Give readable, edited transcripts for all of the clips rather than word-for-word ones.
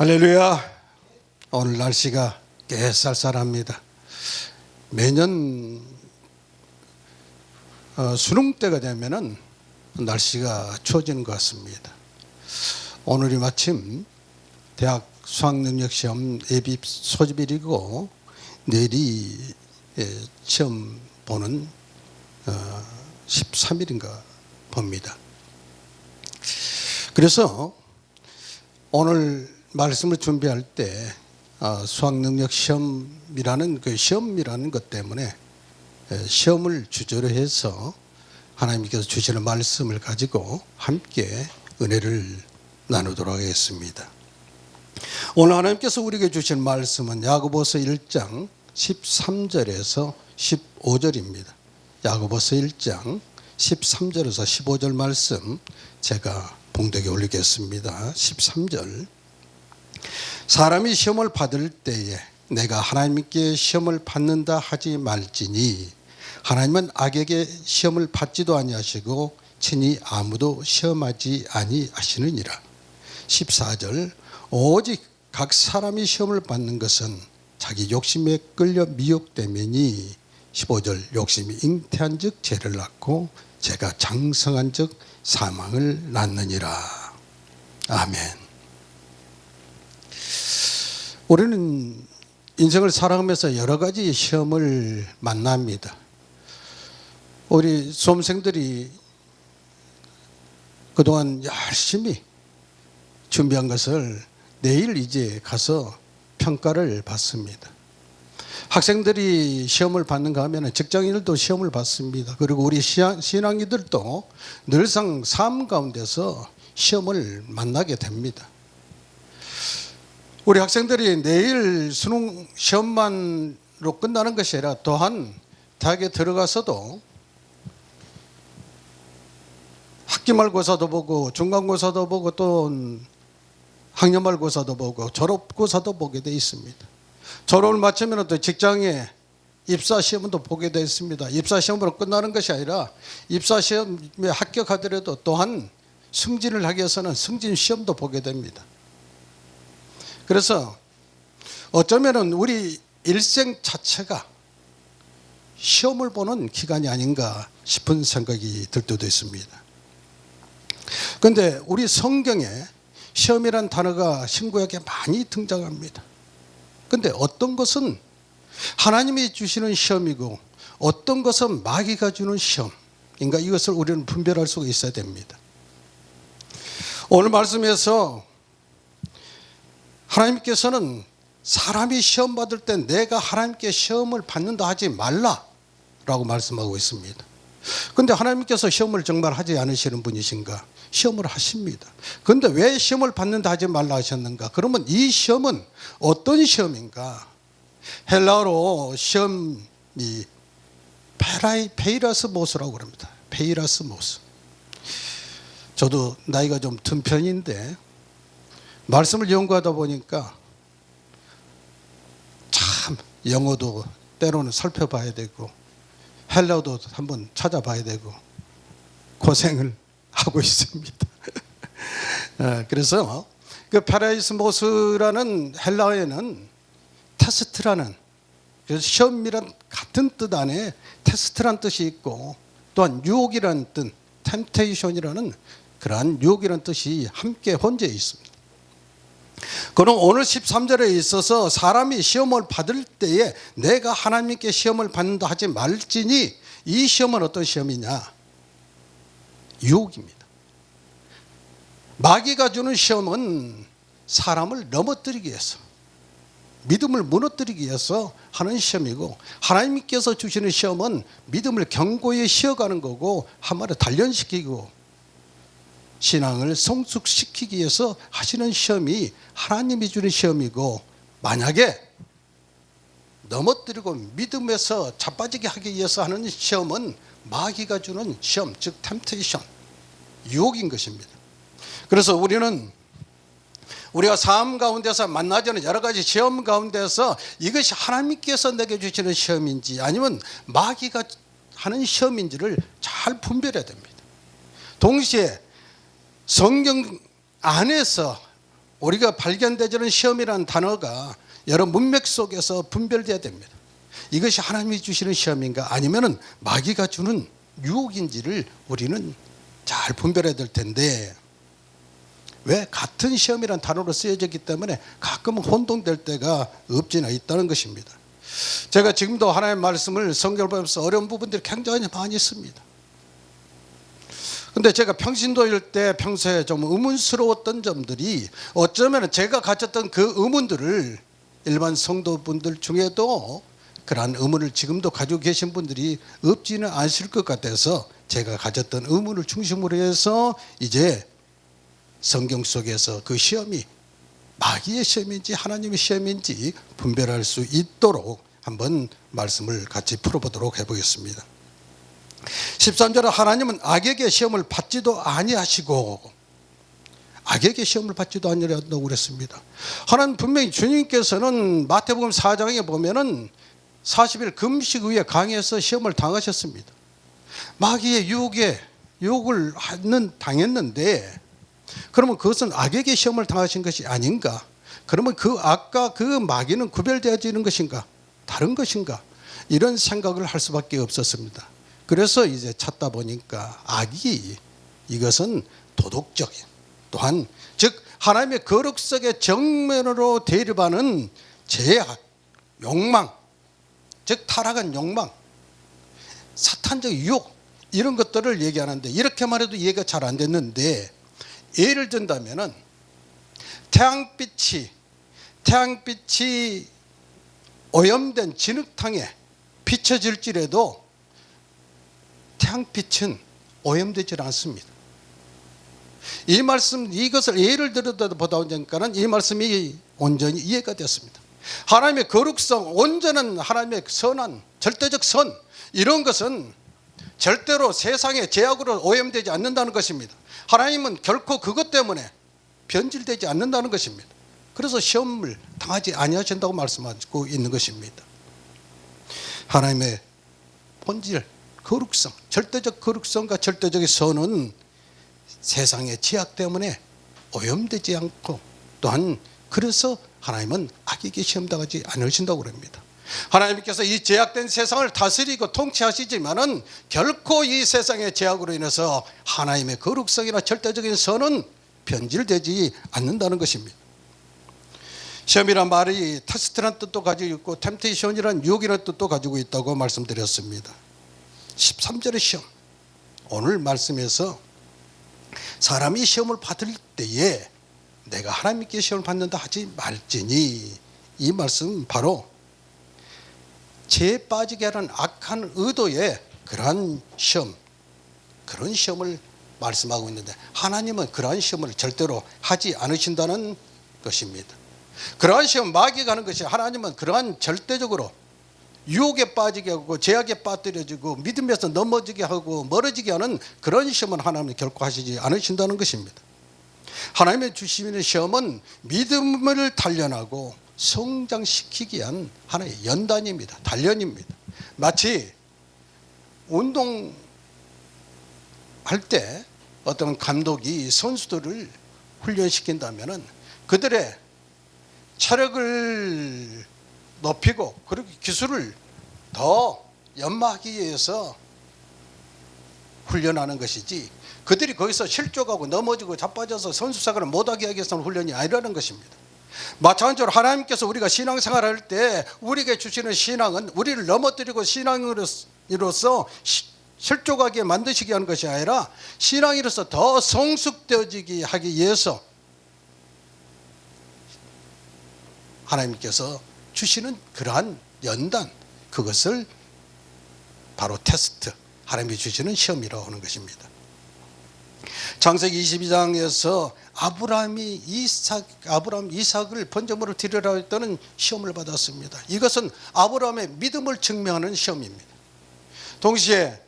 할렐루야. 오늘 날씨가 꽤 쌀쌀합니다. 매년 수능 때가 되면은 날씨가 추워지는 것 같습니다. 오늘이 마침 대학 수학능력시험 예비 소집일이고 내일이 시험 보는 13일인가 봅니다. 그래서 오늘 말씀을 준비할 때 수학능력 시험이라는 그 시험이라는 것 때문에 시험을 주제로 해서 하나님께서 주시는 말씀을 가지고 함께 은혜를 나누도록 하겠습니다. 오늘 하나님께서 우리에게 주신 말씀은 야고보서 1장 13절에서 15절입니다. 야고보서 1장 13절에서 15절 말씀 제가 봉독에 올리겠습니다. 13절. 사람이 시험을 받을 때에 내가 하나님께 시험을 받는다 하지 말지니 하나님은 악에게 시험을 받지도 아니하시고 친히 아무도 시험하지 아니하시느니라. 14절. 오직 각 사람이 시험을 받는 것은 자기 욕심에 끌려 미혹되매니 15절. 욕심이 잉태한 즉 죄를 낳고 죄가 장성한 즉 사망을 낳느니라. 아멘. 우리는 인생을 살아가면서 여러 가지 시험을 만납니다. 우리 수험생들이 그동안 열심히 준비한 것을 내일 이제 가서 평가를 받습니다. 학생들이 시험을 받는가 하면 직장인들도 시험을 받습니다. 그리고 우리 신앙인들도 늘상 삶 가운데서 시험을 만나게 됩니다. 우리 학생들이 내일 수능 시험만으로 끝나는 것이 아니라 또한 대학에 들어가서도 학기말고사도 보고 중간고사도 보고 또 학년말고사도 보고 졸업고사도 보게 되어 있습니다. 졸업을 마치면 또 직장에 입사시험도 보게 되어 있습니다. 입사시험으로 끝나는 것이 아니라 입사시험에 합격하더라도 또한 승진을 하기 위해서는 승진시험도 보게 됩니다. 그래서 어쩌면 우리 일생 자체가 시험을 보는 기간이 아닌가 싶은 생각이 들 때도 있습니다. 그런데 우리 성경에 시험이란 단어가 신구약에 많이 등장합니다. 그런데 어떤 것은 하나님이 주시는 시험이고 어떤 것은 마귀가 주는 시험인가, 이것을 우리는 분별할 수가 있어야 됩니다. 오늘 말씀에서 하나님께서는 사람이 시험 받을 때 내가 하나님께 시험을 받는다 하지 말라라고 말씀하고 있습니다. 그런데 하나님께서 시험을 정말 하지 않으시는 분이신가? 시험을 하십니다. 그런데 왜 시험을 받는다 하지 말라 하셨는가? 그러면 이 시험은 어떤 시험인가? 헬라어로 시험이 페이라스모스라고 합니다. 페이라스모스. 저도 나이가 좀 든 편인데 말씀을 연구하다 보니까 참 영어도 때로는 살펴봐야 되고 헬라어도 한번 찾아봐야 되고 고생을 하고 있습니다. 그래서 그 페라이스모스라는 헬라어에는 테스트라는, 그래서 시험이란 같은 뜻 안에 테스트란 뜻이 있고 또한 유혹이라는 뜻, 템테이션이라는 그러한 유혹이라는 뜻이 함께 혼재해 있습니다. 그럼 오늘 13절에 있어서 사람이 시험을 받을 때에 내가 하나님께 시험을 받는다 하지 말지니, 이 시험은 어떤 시험이냐? 유혹입니다. 마귀가 주는 시험은 사람을 넘어뜨리기 위해서, 믿음을 무너뜨리기 위해서 하는 시험이고, 하나님께서 주시는 시험은 믿음을 견고히 쉬어가는 거고 한마디로 단련시키고 신앙을 성숙시키기 위해서 하시는 시험이 하나님이 주는 시험이고, 만약에 넘어뜨리고 믿음에서 자빠지게 하기 위해서 하는 시험은 마귀가 주는 시험, 즉 템테이션, 유혹인 것입니다. 그래서 우리가 삶 가운데서 만나지는 여러 가지 시험 가운데서 이것이 하나님께서 내게 주시는 시험인지 아니면 마귀가 하는 시험인지를 잘 분별해야 됩니다. 동시에 성경 안에서 우리가 발견되지 않은 시험이라는 단어가 여러 문맥 속에서 분별돼야 됩니다. 이것이 하나님이 주시는 시험인가 아니면 마귀가 주는 유혹인지를 우리는 잘 분별해야 될 텐데, 왜 같은 시험이라는 단어로 쓰여졌기 때문에 가끔은 혼동될 때가 없지는 있다는 것입니다. 제가 지금도 하나님의 말씀을 성경을 보면서 어려운 부분들이 굉장히 많이 있습니다. 근데 제가 평신도일 때 평소에 좀 의문스러웠던 점들이 어쩌면 제가 가졌던 그 의문들을 일반 성도분들 중에도 그러한 의문을 지금도 가지고 계신 분들이 없지는 않으실 것 같아서 제가 가졌던 의문을 중심으로 해서 이제 성경 속에서 그 시험이 마귀의 시험인지 하나님의 시험인지 분별할 수 있도록 한번 말씀을 같이 풀어보도록 해보겠습니다. 13절에 하나님은 악에게 시험을 받지도 아니하시고, 악에게 시험을 받지도 아니하다고 그랬습니다. 하나님 분명히 주님께서는 마태복음 4장에 보면은 40일 금식 후에 강에서 시험을 당하셨습니다. 마귀의 유혹을 당했는데, 그러면 그것은 악에게 시험을 당하신 것이 아닌가? 그러면 그 악과 그 마귀는 구별되어지는 것인가? 다른 것인가? 이런 생각을 할 수밖에 없었습니다. 그래서 이제 찾다 보니까 악이 이것은 도덕적인, 또한 즉 하나님의 거룩성의 정면으로 대립하는 죄악, 욕망, 즉 타락한 욕망, 사탄적 유혹, 이런 것들을 얘기하는데, 이렇게 말해도 이해가 잘 안 됐는데, 예를 든다면은 태양빛이 오염된 진흙탕에 비춰질지라도 태양빛은 오염되질 않습니다. 이 말씀, 이것을 예를 들어다 보다 보니까는 이 말씀이 온전히 이해가 됐습니다. 하나님의 거룩성, 온전한 하나님의 선한 절대적 선, 이런 것은 절대로 세상의 제약으로 오염되지 않는다는 것입니다. 하나님은 결코 그것 때문에 변질되지 않는다는 것입니다. 그래서 시험을 당하지 아니하신다고 말씀하고 있는 것입니다. 하나님의 본질, 거룩성, 절대적 거룩성과 절대적인 선은 세상의 제약 때문에 오염되지 않고, 또한 그래서 하나님은 악에게 시험당하지 않으신다고 그럽니다. 하나님께서 이 제약된 세상을 다스리고 통치하시지만은 결코 이 세상의 제약으로 인해서 하나님의 거룩성이나 절대적인 선은 변질되지 않는다는 것입니다. 시험이란 말이 테스트라는 뜻도 가지고 있고 템테이션이라는 유혹이라는 뜻도 가지고 있다고 말씀드렸습니다. 13절의 시험, 오늘 말씀에서 사람이 시험을 받을 때에 내가 하나님께 시험을 받는다 하지 말지니, 이 말씀 바로 죄에 빠지게 하는 악한 의도의 그러한 시험, 그런 시험을 말씀하고 있는데, 하나님은 그러한 시험을 절대로 하지 않으신다는 것입니다. 그러한 시험, 마귀가 하는 것이, 하나님은 그러한 절대적으로 유혹에 빠지게 하고 죄악에 빠뜨려지고 믿음에서 넘어지게 하고 멀어지게 하는 그런 시험은 하나님은 결코 하시지 않으신다는 것입니다. 하나님의 주시는 시험은 믿음을 단련하고 성장시키기 위한 하나의 연단입니다. 단련입니다. 마치 운동할 때 어떤 감독이 선수들을 훈련시킨다면 그들의 체력을 높이고 그리고 기술을 더 연마하기 위해서 훈련하는 것이지, 그들이 거기서 실족하고 넘어지고 자빠져서 선수생활을 못하게 하기 위해서는 훈련이 아니라는 것입니다. 마찬가지로 하나님께서 우리가 신앙생활을 때 우리에게 주시는 신앙은 우리를 넘어뜨리고 신앙으로서 실족하게 만드시게 하는 것이 아니라 신앙으로서 더 성숙되어지게 하기 위해서 하나님께서 주시는 그러한 연단, 그것을 바로 테스트, 하나님이 주시는 시험이라고 하는 것입니다. 창세기 22장에서 아브라함 이삭을 번제물을 드리라 했다는 시험을 받았습니다. 이것은 아브라함의 믿음을 증명하는 시험입니다. 동시에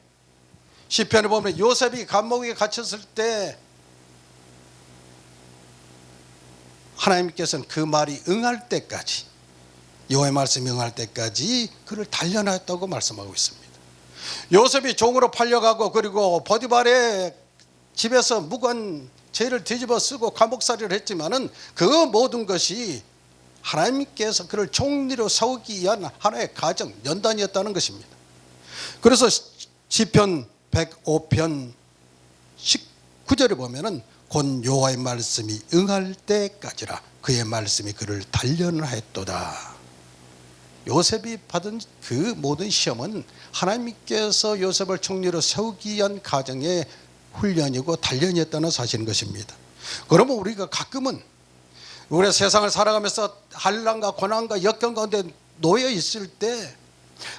시편에 보면 요셉이 감옥에 갇혔을 때 하나님께서는 그 말이 응할 때까지, 여호와의 말씀이 응할 때까지 그를 단련하였다고 말씀하고 있습니다. 요셉이 종으로 팔려가고 그리고 보디발의 집에서 무관 죄를 뒤집어 쓰고 감옥살이를 했지만은 그 모든 것이 하나님께서 그를 총리로 세우기 위한 하나의 가정, 연단이었다는 것입니다. 그래서 시편 105편 19절에 보면은 곧 여호와의 말씀이 응할 때까지라 그의 말씀이 그를 단련하였도다. 요셉이 받은 그 모든 시험은 하나님께서 요셉을 총리로 세우기 위한 가정의 훈련이고 단련이었다는 사실인 것입니다. 그러면 우리가 가끔은 우리 세상을 살아가면서 한란과 고난과 역경 가운데 놓여 있을 때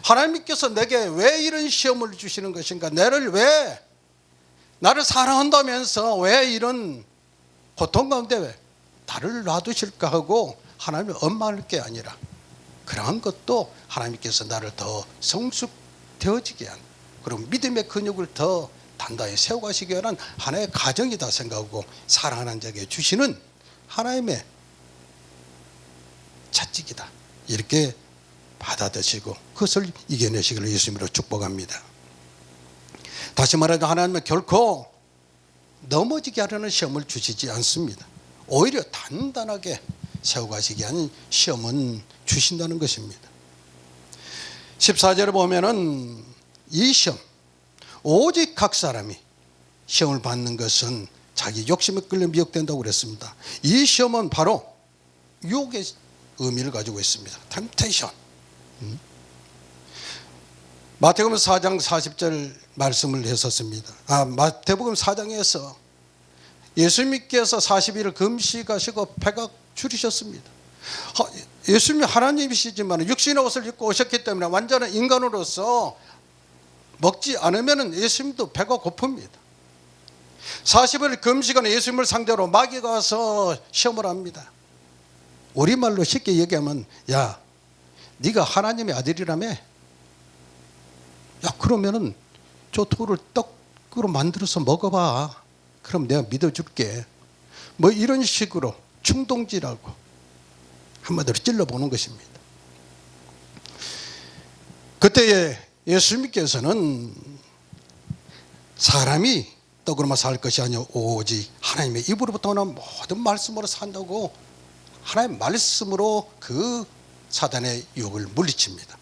하나님께서 내게 왜 이런 시험을 주시는 것인가, 나를 사랑한다면서 왜 이런 고통 가운데 왜 나를 놔두실까 하고 하나님을 원망할 게 아니라, 그러한 것도 하나님께서 나를 더 성숙되어지게 한, 그리고 믿음의 근육을 더 단단히 세워가시기 위한 하나의 가정이다 생각하고 사랑하는 자에게 주시는 하나님의 자식이다, 이렇게 받아들이시고 그것을 이겨내시기를 예수님으로 축복합니다. 다시 말해서 하나님은 결코 넘어지게 하려는 시험을 주시지 않습니다. 오히려 단단하게 세워가시기 위한 시험은 주신다는 것입니다. 14절에 보면은 이 시험, 오직 각 사람이 시험을 받는 것은 자기 욕심에 끌려 미혹된다고 그랬습니다. 이 시험은 바로 유혹의 의미를 가지고 있습니다. 템테이션. 마태복음 4장 40절 말씀을 했었습니다. 마태복음 4장에서 예수님께서 40일을 금식하시고 배가 줄이셨습니다. 예수님이 하나님이시지만 육신의 옷을 입고 오셨기 때문에 완전한 인간으로서 먹지 않으면 예수님도 배가 고픕니다. 40일 금식은 예수님을 상대로 마귀가 와서 시험을 합니다. 우리말로 쉽게 얘기하면, 야, 네가 하나님의 아들이라며? 야, 그러면은 저 돌을 떡으로 만들어서 먹어봐. 그럼 내가 믿어줄게. 뭐 이런 식으로 충동질하고 한마디로 찔러보는 것입니다. 그때에 예수님께서는 사람이 떡으로만 살 것이 아니오 오직 하나님의 입으로부터 나온 모든 말씀으로 산다고 하나님의 말씀으로 그 사단의 유혹을 물리칩니다.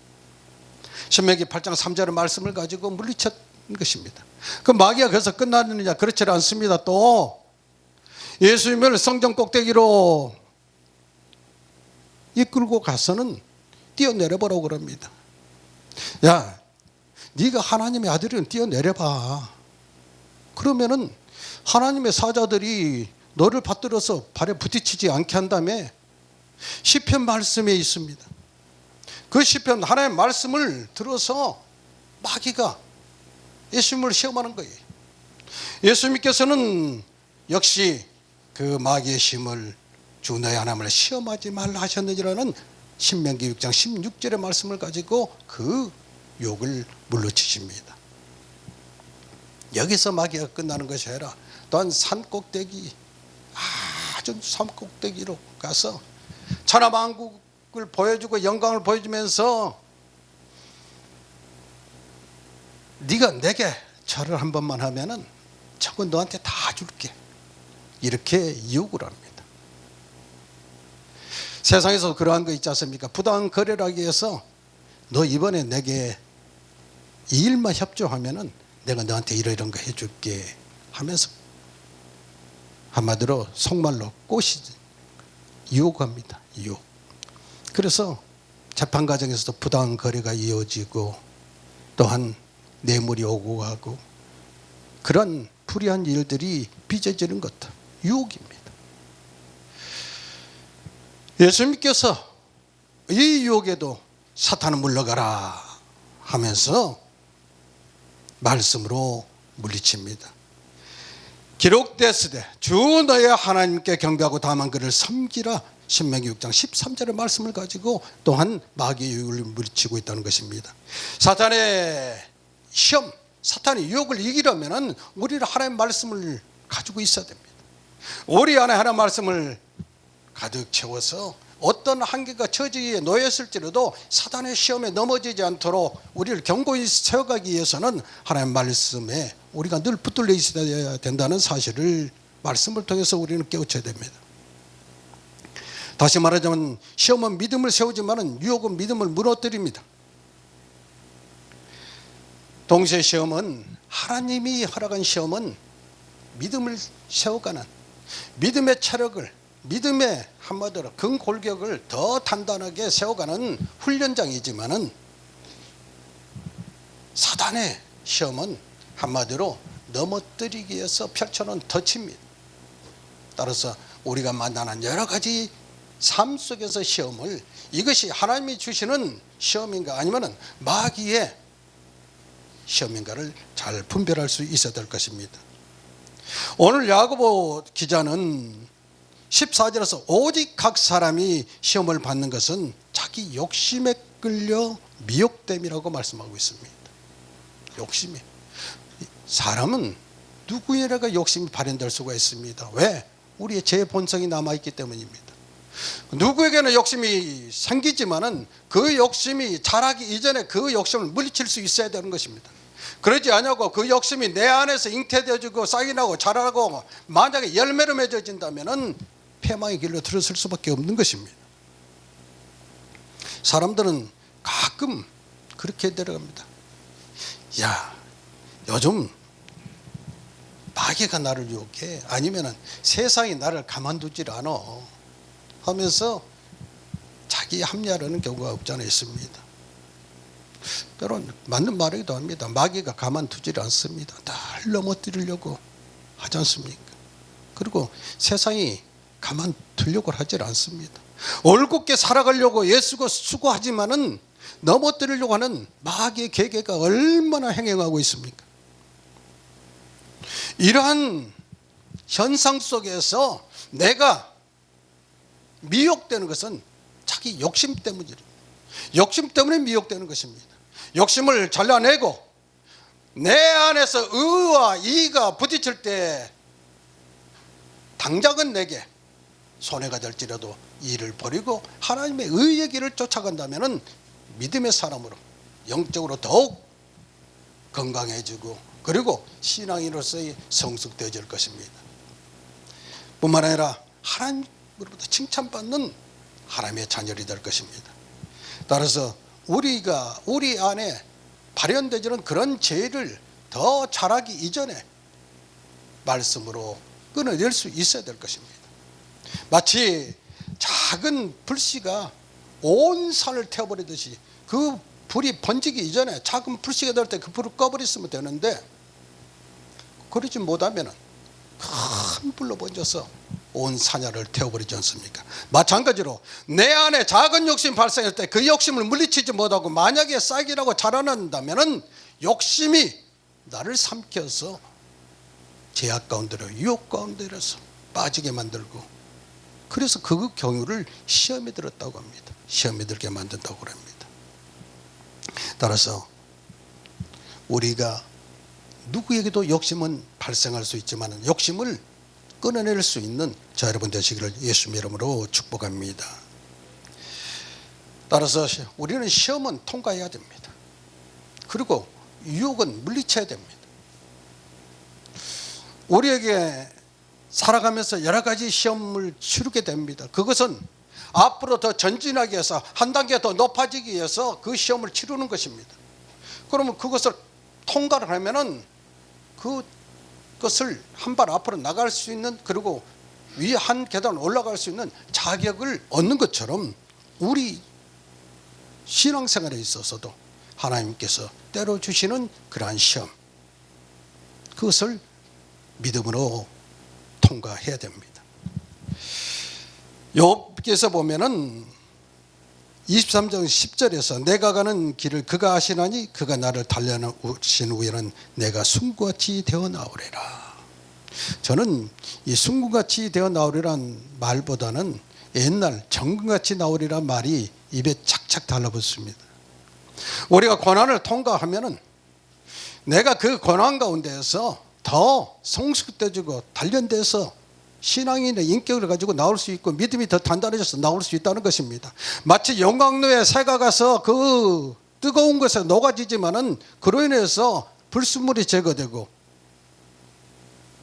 신명기 8장 3절의 말씀을 가지고 물리쳤던 것입니다. 그 마귀가 그래서 끝나느냐? 그렇지 않습니다. 또 예수님을 성전 꼭대기로 이끌고 가서는 뛰어내려보라고 그럽니다. 야, 네가 하나님의 아들이면 뛰어내려봐. 그러면은 하나님의 사자들이 너를 받들어서 발에 부딪히지 않게 한 다음에 시편 말씀에 있습니다. 그 시편 하나님의 말씀을 들어서 마귀가 예수님을 시험하는 거예요. 예수님께서는 역시 그 마귀의 시험을 주 너의 하나님을 시험하지 말라 하셨느니라는 신명기 6장 16절의 말씀을 가지고 그 욕을 물러치십니다. 여기서 마귀가 끝나는 것이 아니라 또한 산꼭대기, 아주 산꼭대기로 가서 천하만국을 보여주고 영광을 보여주면서 네가 내게 절을 한 번만 하면은 저건 너한테 다 줄게, 이렇게 유혹을 합니다. 세상에서 그러한 거 있지 않습니까? 부당한 거래를 하기 위해서 너 이번에 내게 이 일만 협조하면은 내가 너한테 이런 거 해줄게 하면서 한마디로 속말로 꼬시지, 유혹합니다. 유혹. 그래서 재판 과정에서도 부당한 거래가 이어지고 또한 뇌물이 오고 가고 그런 불의한 일들이 빚어지는 것도 유혹입니다. 예수님께서 이 유혹에도 사탄은 물러가라 하면서 말씀으로 물리칩니다. 기록되으되 주 너의 하나님께 경배하고 다만 그를 섬기라, 신명기 6장 13절의 말씀을 가지고 또한 마귀의 유혹을 물리치고 있다는 것입니다. 사탄의 시험, 사탄의 유혹을 이기려면 우리는 하나님의 말씀을 가지고 있어야 됩니다. 우리 안에 하나님의 말씀을 가득 채워서 어떤 한계가 처지에 놓였을지라도 사단의 시험에 넘어지지 않도록 우리를 견고히 세워가기 위해서는 하나님의 말씀에 우리가 늘 붙들려 있어야 된다는 사실을 말씀을 통해서 우리는 깨우쳐야 됩니다. 다시 말하자면 시험은 믿음을 세우지만 유혹은 믿음을 무너뜨립니다. 동시에 시험은, 하나님이 허락한 시험은 믿음을 세워가는, 믿음의 체력을, 믿음의 한마디로 근골격을 더 단단하게 세워가는 훈련장이지만은, 사단의 시험은 한마디로 넘어뜨리기 위해서 펼쳐놓은 덫입니다. 따라서 우리가 만나는 여러 가지 삶 속에서 시험을, 이것이 하나님이 주시는 시험인가 아니면 마귀의 시험인가를 잘 분별할 수 있어야 될 것입니다. 오늘 야고보 기자는 14절에서 오직 각 사람이 시험을 받는 것은 자기 욕심에 끌려 미혹됨이라고 말씀하고 있습니다. 욕심이, 사람은 누구에게 욕심이 발현될 수가 있습니다. 왜? 우리의 제 본성이 남아있기 때문입니다. 누구에게는 욕심이 생기지만은 그 욕심이 자라기 이전에 그 욕심을 물리칠 수 있어야 되는 것입니다. 그러지 않냐고 그 욕심이 내 안에서 잉태되어지고 싹이 나고 자라고 만약에 열매로 맺어진다면은 패망의 길로 들어설 수밖에 없는 것입니다. 사람들은 가끔 그렇게 내려갑니다. 야, 요즘 마귀가 나를 유혹해, 아니면은 세상이 나를 가만두질 않아 하면서 자기 합리화하는 경우가 없지 않아 있습니다. 때론 맞는 말이기도 합니다. 마귀가 가만두질 않습니다. 날 넘어뜨리려고 하지 않습니까? 그리고 세상이 가만두려고 하질 않습니다. 올곧게 살아가려고 예수가 수고하지만은 넘어뜨리려고 하는 마귀의 계계가 얼마나 행행하고 있습니까? 이러한 현상 속에서 내가 미혹되는 것은 자기 욕심 때문입니다. 욕심 때문에 미혹되는 것입니다. 욕심을 잘라내고 내 안에서 의와 이가 부딪힐 때 당장은 내게 손해가 될지라도 이를 버리고 하나님의 의의 길을 쫓아간다면 믿음의 사람으로 영적으로 더욱 건강해지고 그리고 신앙인으로서의 성숙되어질 것입니다. 뿐만 아니라 하나님으로부터 칭찬받는 하나님의 자녀이 될 것입니다. 따라서 우리가 우리 안에 발현되지는 그런 죄를 더 잘하기 이전에 말씀으로 끊어낼 수 있어야 될 것입니다. 마치 작은 불씨가 온 산을 태워버리듯이 그 불이 번지기 이전에 작은 불씨가 될 때 그 불을 꺼버렸으면 되는데, 그러지 못하면 큰 불로 번져서 온 산야를 태워버리지 않습니까? 마찬가지로 내 안에 작은 욕심이 발생할 때 그 욕심을 물리치지 못하고 만약에 싹이라고 자라난다면 욕심이 나를 삼켜서 제약 가운데로 유혹 가운데로서 빠지게 만들고, 그래서 그 경우를 시험에 들었다고 합니다. 시험에 들게 만든다고 합니다. 따라서 우리가 누구에게도 욕심은 발생할 수 있지만 욕심을 끊어낼 수 있는 저 여러분 되시기를 예수님 이름으로 축복합니다. 따라서 우리는 시험은 통과해야 됩니다. 그리고 유혹은 물리쳐야 됩니다. 우리에게 살아가면서 여러 가지 시험을 치르게 됩니다. 그것은 앞으로 더 전진하기 위해서 한 단계 더 높아지기 위해서 그 시험을 치르는 것입니다. 그러면 그것을 통과를 하면은 그것을 한 발 앞으로 나갈 수 있는, 그리고 위 한 계단 올라갈 수 있는 자격을 얻는 것처럼 우리 신앙생활에 있어서도 하나님께서 때려 주시는 그러한 시험, 그것을 믿음으로 통과해야 됩니다. 욥기에서 보면은 23장 10절에서 내가 가는 길을 그가 아시나니 그가 나를 달려오신 후에는 내가 순구같이 되어 나오리라. 저는 이 순구같이 되어 나오리란 말보다는 옛날 정금같이 나오리란 말이 입에 착착 달라붙습니다. 우리가 고난을 통과하면은 내가 그 고난 가운데에서 더 성숙되어지고 단련돼서 신앙인의 인격을 가지고 나올 수 있고 믿음이 더 단단해져서 나올 수 있다는 것입니다. 마치 용광로에 새가 가서 그 뜨거운 것에 녹아지지만은 그로 인해서 불순물이 제거되고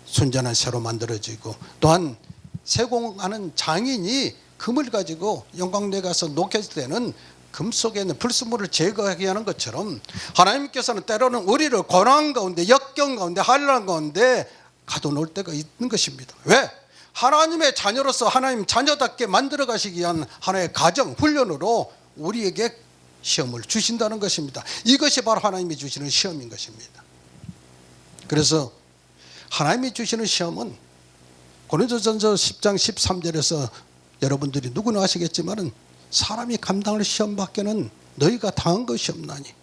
순전한 새로 만들어지고, 또한 세공하는 장인이 금을 가지고 영광로에 가서 녹였을 때는 금 속에 있는 불순물을 제거하게 하는 것처럼 하나님께서는 때로는 우리를 고난 가운데, 역경 가운데, 환난 가운데 가둬놓을 때가 있는 것입니다. 왜? 하나님의 자녀로서 하나님 자녀답게 만들어 가시기 위한 하나의 가정, 훈련으로 우리에게 시험을 주신다는 것입니다. 이것이 바로 하나님이 주시는 시험인 것입니다. 그래서 하나님이 주시는 시험은 고린도전서 10장 13절에서 여러분들이 누구나 아시겠지만은 사람이 감당할 시험밖에는 너희가 당한 것이 없나니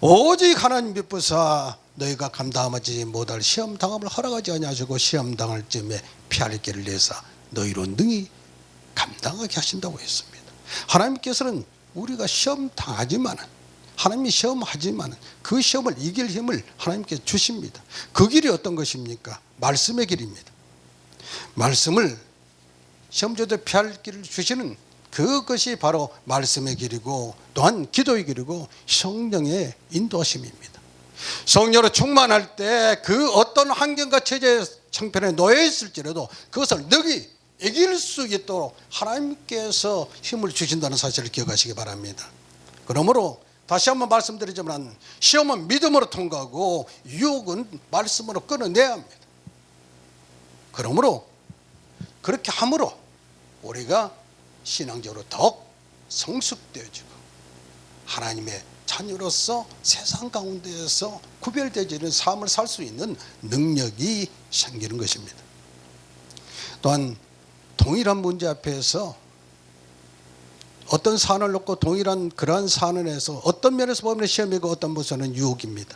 오직 하나님 미쁘사 너희가 감당하지 못할 시험 당함을 허락하지 아니하시고 시험 당할 쯤에 피할 길을 내사 너희로 능히 감당하게 하신다고 했습니다. 하나님께서는 우리가 시험 당하지만은, 하나님이 시험하지만은 그 시험을 이길 힘을 하나님께서 주십니다. 그 길이 어떤 것입니까? 말씀의 길입니다. 말씀을 시험조도 피할 길을 주시는 그것이 바로 말씀의 길이고, 또한 기도의 길이고 성령의 인도하심입니다. 성령으로 충만할 때 그 어떤 환경과 체제의 형편에 놓여 있을지라도 그것을 능히 이길 수 있도록 하나님께서 힘을 주신다는 사실을 기억하시기 바랍니다. 그러므로 다시 한번 말씀드리지만 시험은 믿음으로 통과하고 유혹은 말씀으로 끊어내야 합니다. 그러므로 그렇게 함으로 우리가 신앙적으로 더욱 성숙되어지고 하나님의 자녀로서 세상 가운데에서 구별되지 않는 삶을 살 수 있는 능력이 생기는 것입니다. 또한 동일한 문제 앞에서 어떤 사안을 놓고 동일한 그러한 사안에서 어떤 면에서 보면 시험이고 어떤 면에서는 유혹입니다.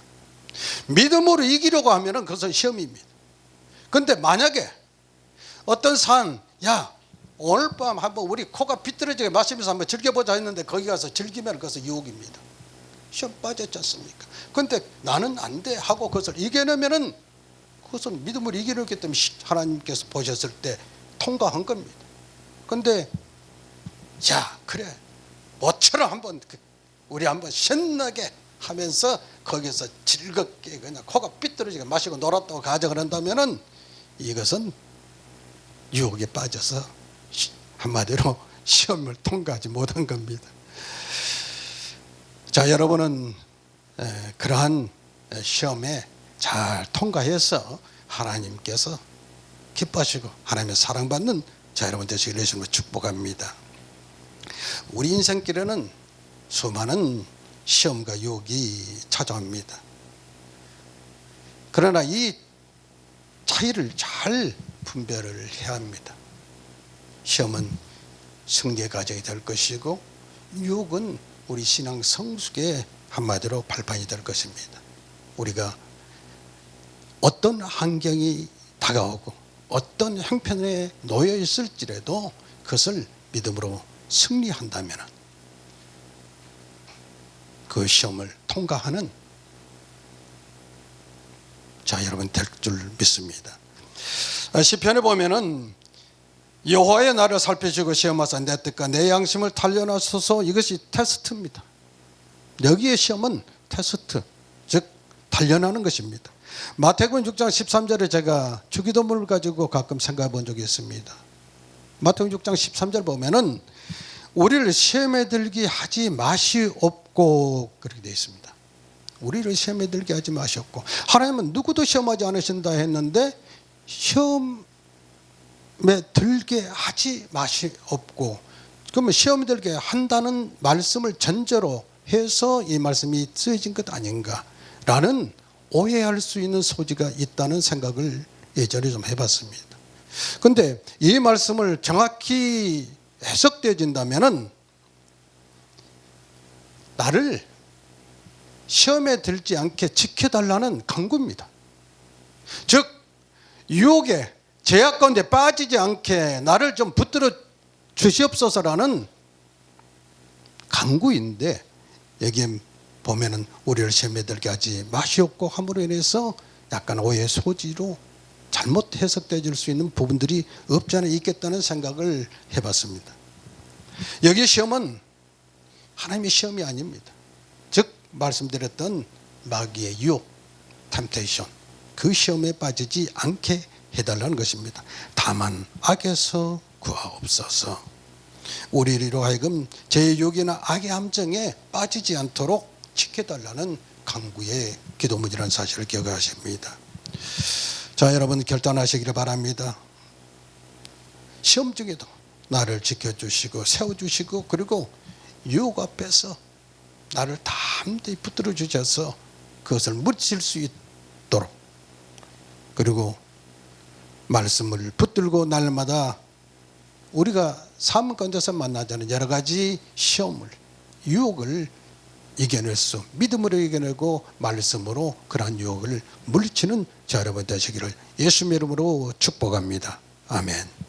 믿음으로 이기려고 하면 그것은 시험입니다. 그런데 만약에 어떤 사안, 야 오늘 밤 한번 우리 코가 비뚤어지게 마시면서 한번 즐겨보자 했는데 거기 가서 즐기면 그것은 유혹입니다. 시험 빠졌지 않습니까? 그런데 나는 안 돼 하고 그것을 이겨내면은 그것은 믿음으로 이기려기 때문에 하나님께서 보셨을 때 통과한 겁니다. 그런데 자 그래 모처럼 한번 우리 한번 신나게 하면서 거기서 즐겁게 그냥 코가 삐뚤어지게 마시고 놀았다고 가정을 한다면은 이것은 유혹에 빠져서 한마디로 시험을 통과하지 못한 겁니다. 자, 여러분은 그러한 시험에 잘 통과해서 하나님께서 기뻐하시고 하나님의 사랑받는 자 여러분 되시기를 예수님으로 축복합니다. 우리 인생길에는 수많은 시험과 유혹이 찾아옵니다. 그러나 이 차이를 잘 분별을 해야 합니다. 시험은 승리의 과정이 될 것이고 유혹은 우리 신앙 성숙의 한마디로 발판이 될 것입니다. 우리가 어떤 환경이 다가오고 어떤 형편에 놓여 있을지라도 그것을 믿음으로 승리한다면 그 시험을 통과하는 자 여러분 될 줄 믿습니다. 시편에 보면은 여호와의 나를 살피시고 시험하사 내 뜻과 내 양심을 단련하소서. 이것이 테스트입니다. 여기에 시험은 테스트, 즉 단련하는 것입니다. 마태복음 6장 13절에 제가 주기도문을 가지고 가끔 생각해 본 적이 있습니다. 마태복음 6장 13절 보면은 우리를 시험에 들게 하지 마시옵고 그렇게 되어 있습니다. 우리를 시험에 들게 하지 마시옵고, 하나님은 누구도 시험하지 않으신다 했는데 시험에 들게 하지 마시옵고, 그러면 시험에 들게 한다는 말씀을 전제로 해서 이 말씀이 쓰여진 것 아닌가라는 오해할 수 있는 소지가 있다는 생각을 예전에 좀 해봤습니다. 그런데 이 말씀을 정확히 해석되어진다면은 나를 시험에 들지 않게 지켜달라는 강구입니다. 즉 유혹에 제약 가운데 빠지지 않게 나를 좀 붙들어 주시옵소서라는 강구인데, 여기에 보면은 우리를 시험에 들게 하지 마시옵고 함으로 인해서 약간 오해의 소지로 잘못 해석되어질 수 있는 부분들이 없지 않아 있겠다는 생각을 해봤습니다. 여기 시험은 하나님의 시험이 아닙니다. 즉 말씀드렸던 마귀의 유혹, 템테이션, 그 시험에 빠지지 않게 해달라는 것입니다. 다만 악에서 구하옵소서. 우리로 하여금 제6이나 악의 함정에 빠지지 않도록 지켜달라는 간구의 기도문이라는 사실을 기억하십니다. 자, 여러분 결단하시기를 바랍니다. 시험 중에도 나를 지켜주시고 세워주시고 그리고 유혹 앞에서 나를 담대히 붙들어 주셔서 그것을 물리칠 수 있도록, 그리고 말씀을 붙들고 날마다 우리가 삶 가운데서 만나자는 여러 가지 시험을, 유혹을 이겨낼 수, 믿음으로 이겨내고 말씀으로 그러한 유혹을 물리치는 자 여러분 되시기를 예수님의 이름으로 축복합니다. 아멘.